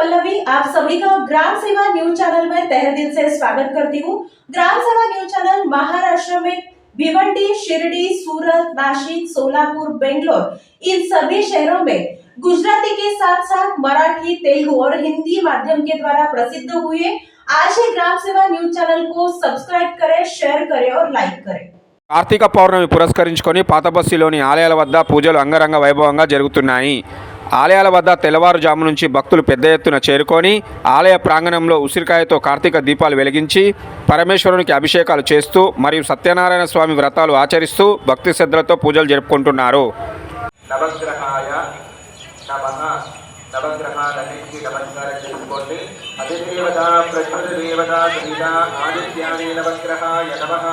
पल्लवी आप सभी का ग्राम सेवा न्यूज चैनल में तहे दिल से स्वागत करती हूँ। ग्राम सेवा न्यूज चैनल महाराष्ट्र में भिवंडी, शिरडी, सूरत, नासिक, सोलापुर, बेंगलोर इन सभी शहरों में गुजराती के साथ साथ मराठी, तेलुगु और हिंदी माध्यम के द्वारा प्रसिद्ध हुए। आज ही ग्राम सेवा न्यूज चैनल को सब्सक्राइब करें, शेयर करें और लाइक करें। కార్తీక పౌర్ణమి పురస్కరించుకొని పాతబస్తీలోని ఆలయాల వద్ద పూజలు అంగరంగ వైభవంగా జరుగుతున్నాయి. ఆలయాల వద్ద తెల్లవారుజాము నుంచి భక్తులు పెద్ద ఎత్తున చేరుకొని ఆలయ ప్రాంగణంలో ఉసిరికాయతో కార్తీక దీపాలు వెలిగించి పరమేశ్వరునికి అభిషేకాలు చేస్తూ మరియు సత్యనారాయణ స్వామి వ్రతాలు ఆచరిస్తూ భక్తి శ్రద్ధలతో పూజలు జరుపుకుంటున్నారు. నవగ్రహాలన్నింటికీ నమస్కారం చేసుకోండి. అధిదేవత ప్రకృతి దేవత సహిత ఆదిత్యాని నవగ్రహాయ నమః.